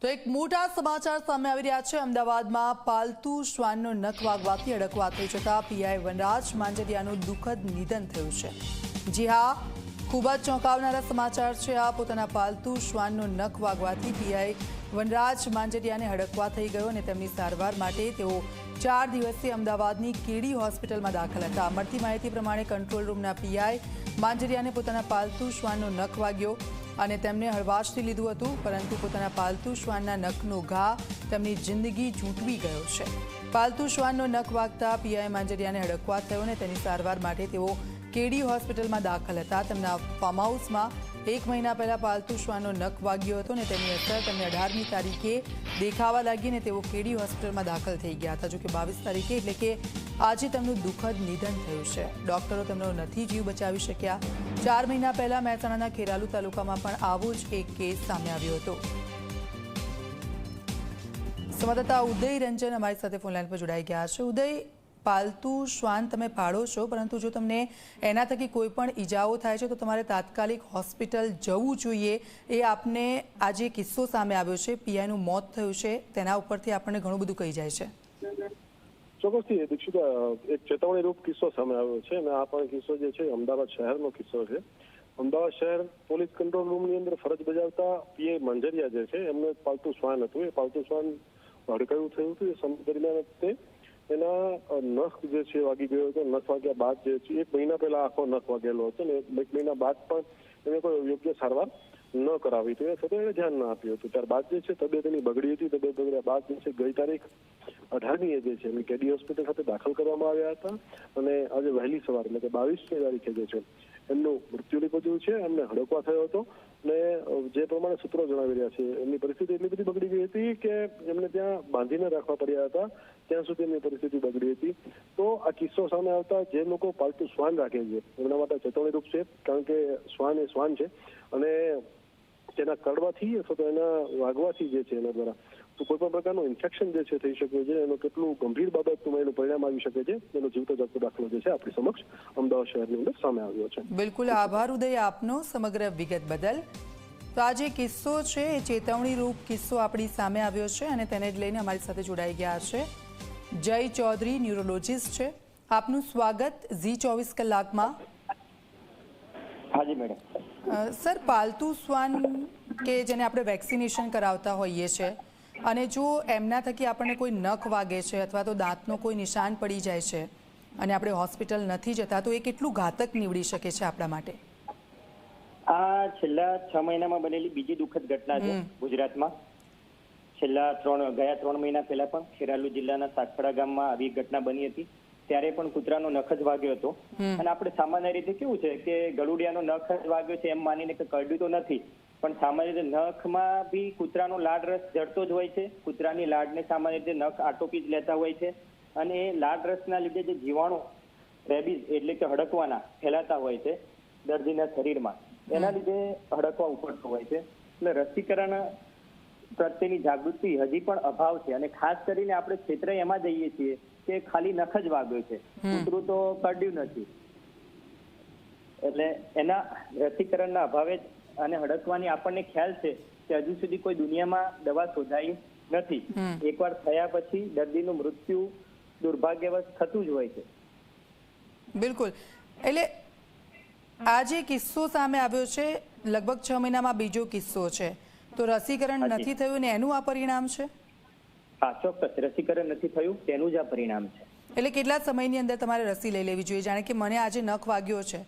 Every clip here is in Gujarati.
તો એક મોટા સમાચાર સામે આવી રહ્યા છે। અમદાવાદમાં પાલતુ શ્વાનનો નખ વાગવાથી અડકવા થઈ જતા પીઆઈ વનરાજ માંજરિયાનું દુઃખદ નિધન થયું છે। જી હા, ખૂબ જ ચોંકાવનારા સમાચાર છે આ। પોતાના પાલતુ શ્વાનનો નખ વાગવાથી પીઆઈ વનરાજ માંજરિયાને હડકવા થઈ ગયો અને તેમની સારવાર માટે તેઓ 4 દિવસથી અમદાવાદની કેડી હોસ્પિટલમાં દાખલ હતા। મળતી માહિતી પ્રમાણે કંટ્રોલ રૂમના પીઆઈ માંજરિયાને પોતાના પાલતુ શ્વાનનો નખ વાગ્યો અને તેમને હળવાશથી લીધું હતું, પરંતુ પોતાના પાલતુ શ્વાનના નખનો ઘા તેમની જિંદગી ઝૂંટવી ગયો છે। પાલતુ શ્વાનનો નખ વાગતા પીઆઈ માંજરિયાને હડકવા થયો અને તેની સારવાર માટે તેઓ કેડી હોસ્પિટલમાં દાખલ હતા। તેમના ફાર્મ હાઉસમાં 1 મહિના પહેલા પાલતુ શ્વાનનો નખ વાગ્યો હતો અને તેની અસર તેમને 18મી તારીખે દેખાવા લાગી અને તેઓ કેડી હોસ્પિટલમાં દાખલ થઈ ગયા હતા। જોકે 22 તારીખે એટલે કે આજે તેમનું દુઃખદ નિધન થયું છે। ડોક્ટરો તેમનો નથી જીવ બચાવી શક્યા। 4 મહિના પહેલા મહેસાણાના ખેરાલુ તાલુકામાં પણ આવો જ એક કેસ સામે આવ્યો હતો। સંવાદદાતા ઉદય રંજન અમારી સાથે ફોનલાઈન પર જોડાઈ ગયા છે। ઉદય, પાલતુ શ્વાન તમે પાળો છો, પરંતુ જો તમને એના થકી કોઈ પણ ઈજાઓ થાય છે તો તમારે તાત્કાલિક હોસ્પિટલ જવું જોઈએ। એ આપને આજે કિસ્સો સામે આવ્યો છે, પીઆઈનું મોત થયું છે, તેના ઉપરથી આપણને ઘણું બધું કહી જાય છે। ચોક્કસથી દીક્ષિતા, એક ચેતવણી રૂપ કિસ્સો સામે આવ્યો છે અને આ પણ કિસ્સો જે છે અમદાવાદ શહેરનો કિસ્સો છે। અમદાવાદ શહેર પોલીસ કંટ્રોલ રૂમની અંદર ફરજ બજાવતા પીઆઈ માંજરિયા જે છે એમનું એક પાલતુ શ્વાન હતું। એ પાલતુ શ્વાન હડકાયું થયું હતું। એ સમય દરમિયાન તે એના નખ જે છે વાગી ગયો હતો। નખ વાગ્યા બાદ જે છે 1 મહિના પહેલા આખો નખ વાગેલો હતો ને 1 મહિના બાદ પણ એને કોઈ યોગ્ય સારવાર ન કરાવી તો એ છતાં એને ધ્યાન ના આપ્યું હતું। ત્યારબાદ જે છે તબિયત એની બગડી હતી। તબિયત બગડ્યા બાદ જે છે ગઈ તારીખ 18મીએ જે છે એમની કેડી હોસ્પિટલ ખાતે દાખલ કરવામાં આવ્યા હતા અને આજે વહેલી સવાર એટલે કે 22મી તારીખે જે છે એમનું મૃત્યુ નીપજ્યું છે। એમને હડકવા થયો હતો ને જે પ્રમાણે સૂત્રો જણાવી રહ્યા છે એમની પરિસ્થિતિ એટલી બધી બગડી ગઈ હતી કે એમને ત્યાં બાંધીને રાખવા પડ્યા હતા, ત્યાં સુધી એમની પરિસ્થિતિ બગડી હતી। તો આ કિસ્સો સામે આવતા જે લોકો પાલતુ શ્વાન રાખે છે એમના માટે ચેતવણી રૂપ છે, કારણ કે શ્વાન એ શ્વાન છે અને તેના કરડવાથી અથવા તો એના વાગવાથી જે છે એના દ્વારા તો કોઈ પણ પ્રકારનું ઇન્ફેક્શન જે છે થઈ શકે છે। એનું કેટલું ગંભીર બાબતનું એનું પરિણામ આવી શકે છે એનો જીવતો જાગતો દાખલો જે છે આપણી સમક્ષ અમદાવાદ શહેરની અંદર સામે આવ્યો છે। બિલકુલ આભાર ઉદય આપનો સમગ્ર વિગત બદલ। તો આ જે કિસ્સો છે એ ચેતવણી રૂપ કિસ્સો આપણી સામે આવ્યો છે અને તેને જ લઈને અમારી સાથે જોડાઈ ગયા છે જય ચૌધરી, ન્યુરોલોજિસ્ટ છે। આપનું સ્વાગત ઝી24 કલાકમાં। હાજી મેડમ। સર, પાલતુ શ્વાન કે જેને આપણે વેક્સિનેશન કરાવતા હોઈએ છીએ અને જો એમના થકી આપણને કોઈ નખ વાગે છે અથવા તો દાંતનો કોઈ નિશાન પડી જાય છે અને આપણે હોસ્પિટલ નથી જતા તો એ કેટલું ઘાતક નીવડી શકે છે આપણા માટે? આ છેલ્લા 6 મહિનામાં બનેલી બીજી દુઃખદ ઘટના છે ગુજરાતમાં। ગયા 3 મહિના પહેલા પણ ખેરાલુ જિલ્લાના સાગપડા ગામમાં આવી ઘટના બની હતી। ત્યારે પણ કૂતરાનો નખ જ વાગ્યો હતો અને આપણે સામાન્ય રીતે કેવું છે કે ગળુડિયાનો નખ જ વાગ્યો છે એમ માનીને કે કરડ્યું તો નથી, પણ સામાન્ય રીતે નખમાં બી કૂતરાનો લાળ રસ જડતો જ હોય છે। કૂતરાની લાળને સામાન્ય રીતે નખ આટોપી જ લેતા હોય છે અને એ લાળ રસના લીધે જે જીવાણુ રેબીઝ એટલે કે હડકવાના ફેલાતા હોય છે દર્દીના શરીરમાં, એના લીધે હડકવા ઉપડતું હોય છે। એટલે રસીકરણ પ્રત્યેની જાગૃતિ હજી પણ અભાવ છે અને ખાસ કરીને આપણે ક્ષેત્ર એમાં જઈએ છીએ કે ખાલી નખ જ વાગ્યો છે, કૂતરું તો કરડ્યું નથી। એટલે એના રસીકરણના અભાવે જ અને હડકવાની આપણને ખ્યાલ છે કે હજુ સુધી કોઈ દુનિયામાં દવા શોધાઈ નથી। એકવાર થયા પછી દર્દીનું મૃત્યુ દુર્ભાગ્યવશ થતું જ હોય છે। બિલકુલ, એટલે આ જે કિસ્સો સામે આવ્યો છે લગભગ 6 મહિનામાં બીજો કિસ્સો છે, તો રસીકરણ નથી થયું ને એનું આ પરિણામ છે? હા ચોક્કસ, રસીકરણ નથી થયું તેનું જ આ પરિણામ છે। એટલે કેટલા સમયની અંદર તમારે રસી લઈ લેવી જોઈએ? જાણે કે મને આજે નખ વાગ્યો છે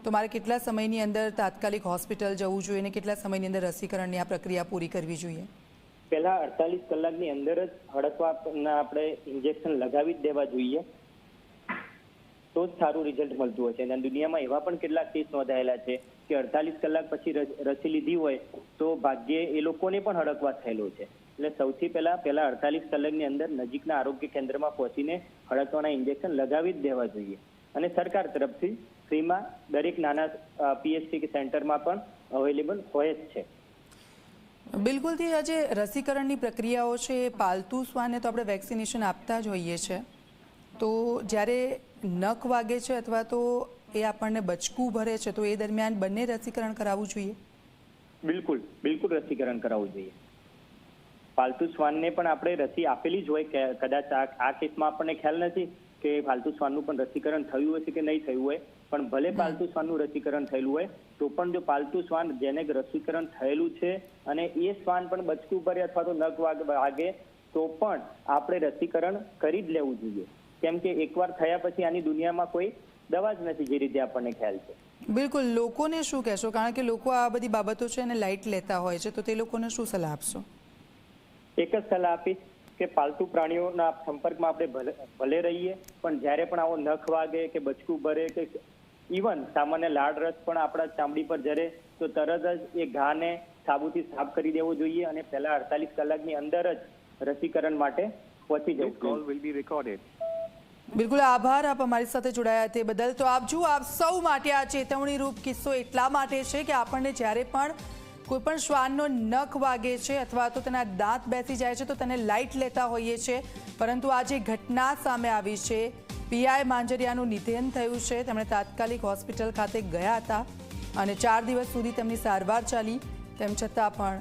તો મારે કેટલા સમયની અંદર તાત્કાલિક હોસ્પિટલ જવું જોઈએ અને કેટલા સમયની અંદર રસીકરણની આ પ્રક્રિયા પૂરી કરવી જોઈએ? પહેલા 48 કલાકની અંદર જ હડકવાના આપણે ઇન્જેક્શન લગાવી જ દેવા જોઈએ, તો જ સારું રિઝલ્ટ મળતું હોય છે। અને દુનિયામાં એવા પણ કેટલાક કેસ નોંધાયેલા છે કે 48 કલાક પછી રસી લીધી હોય તો ભાગ્યે એ લોકોને પણ હડકવા થયેલો છે। એટલે સૌથી પહેલા 48 કલાકની અંદર નજીકના આરોગ્ય કેન્દ્રમાં પહોંચીને હડકવાના ઇન્જેક્શન લગાવી જ દેવા જોઈએ અને સરકાર તરફથી ફ્રીમાં દરેક નાના પીએચસી સેન્ટરમાં પણ અવેલેબલ હોય જ છે। બિલકુલથી આ જે રસીકરણની પ્રક્રિયાઓ છે એ પાલતુ શ્વાનને તો આપણે વેક્સિનેશન આપતા જ હોઈએ છીએ, તો જ્યારે નખ વાગે છે અથવા તો એ આપણને બચકું ભરે છે તો એ દરમિયાન બંને રસીકરણ કરાવવું જોઈએ? બિલકુલ રસીકરણ કરાવવું જોઈએ। પાલતુ શ્વાનને પણ આપણે રસી આપેલી જ હોય, કે કદાચ આ કેસમાં આપણને ખ્યાલ નથી કે પાલતુ શ્વાનનું પણ રસીકરણ થયું હશે કે નહીં થયું હોય, પણ ભલે પાલતુ શ્વાનનું રસીકરણ થયેલું હોય તો પણ જો પાલતુ શ્વાન જેને રસીકરણ થયેલું છે અને એ શ્વાન પણ બચકું ભરે અથવા તો નખ વાગે તો પણ આપણે રસીકરણ કરી જ લેવું જોઈએ, કેમ કે એકવાર થયા પછી આની દુનિયામાં કોઈ દવા જ નથી, જે રીતે આપણને ખ્યાલ છે. બિલકુલ. લોકોને શું કહેશો, કારણ કે લોકો આ બધી બાબતો છે અને લાઇટ લેતા હોય છે, તો તે લોકોને શું સલાહ આપશો? એક જ સલાહ આપીશ કે પાલતુ પ્રાણીઓના સંપર્કમાં આપણે ભલે રહીએ, પણ જ્યારે પણ આવો નખ વાગે કે બચકું ભરે કે ઇવન સામાન્ય લાળ રસ પણ આપણા ચામડી પર જરે તો તરત જ એ ઘાને સાબુથી સાફ કરી દેવો જોઈએ અને પહેલા 48 કલાકની અંદર જ રસીકરણ માટે પહોંચી જવું. બિલકુલ, આભાર આપ અમારી સાથે જોડાયા તે બદલ. તો આપ જુઓ, આપ સૌ માટે આ ચેતવણી રૂપ કિસ્સો એટલા માટે છે કે આપણને જ્યારે પણ કોઈ પણ શ્વાનનો નખ વાગે છે અથવા તો તેના દાંત બેસી જાય છે તો તેને લાઇટ લેતા હોઈએ છીએ, પરંતુ આ જે ઘટના સામે આવી છે, પીઆઈ માંજરિયાનું નિધન થયું છે. તેમણે તાત્કાલિક હોસ્પિટલ ખાતે ગયા હતા અને 4 દિવસ સુધી તેમની સારવાર ચાલી, તેમ છતાં પણ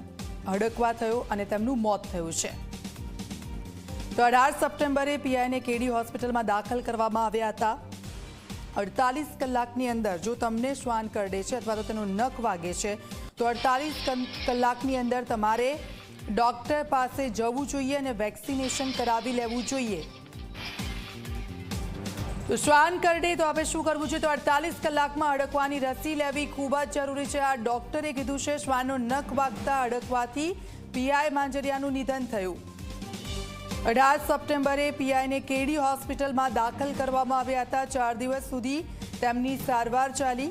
હડકવા થયો અને તેમનું મોત થયું છે. તો 18 સપ્ટેમ્બરે પીઆઈને કેડી હોસ્પિટલમાં દાખલ કરવામાં આવ્યા હતા. 48 કલાકની અંદર જો તમને શ્વાન કરડે છે અથવા તો તેનો નખ વાગે છે તો 48 કલાકની અંદર તમારે ડૉક્ટર પાસે જવું જોઈએ અને વેક્સિનેશન કરાવી લેવું જોઈએ. તો શ્વાન કરડે તો આપણે શું કરવું જોઈએ? તો 48 કલાકમાં અડકવાની રસી લેવી ખૂબ જ જરૂરી છે. આ ડૉક્ટરે કીધું છે. શ્વાનનો નખ વાગતા અડકવાથી પીઆઈ માંજરિયાનું નિધન થયું. 18 સપ્ટેમ્બરે પીઆઈને કેડી હોસ્પિટલમાં દાખલ કરવામાં આવ્યા હતા. 4 દિવસ સુધી તેમની સારવાર ચાલી.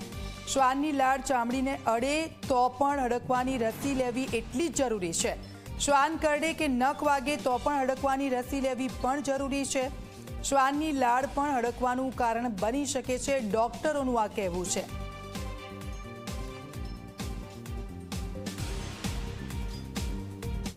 શ્વાનની લાળ ચામડીને અડે તો પણ હડકવાની રસી લેવી એટલી જ જરૂરી છે. શ્વાન કરડે કે નખ વાગે તો પણ હડકવાની રસી લેવી પણ જરૂરી છે. શ્વાનની લાળ પણ હડકવાનું કારણ બની શકે છે, ડૉક્ટરોનું આ કહેવું છે.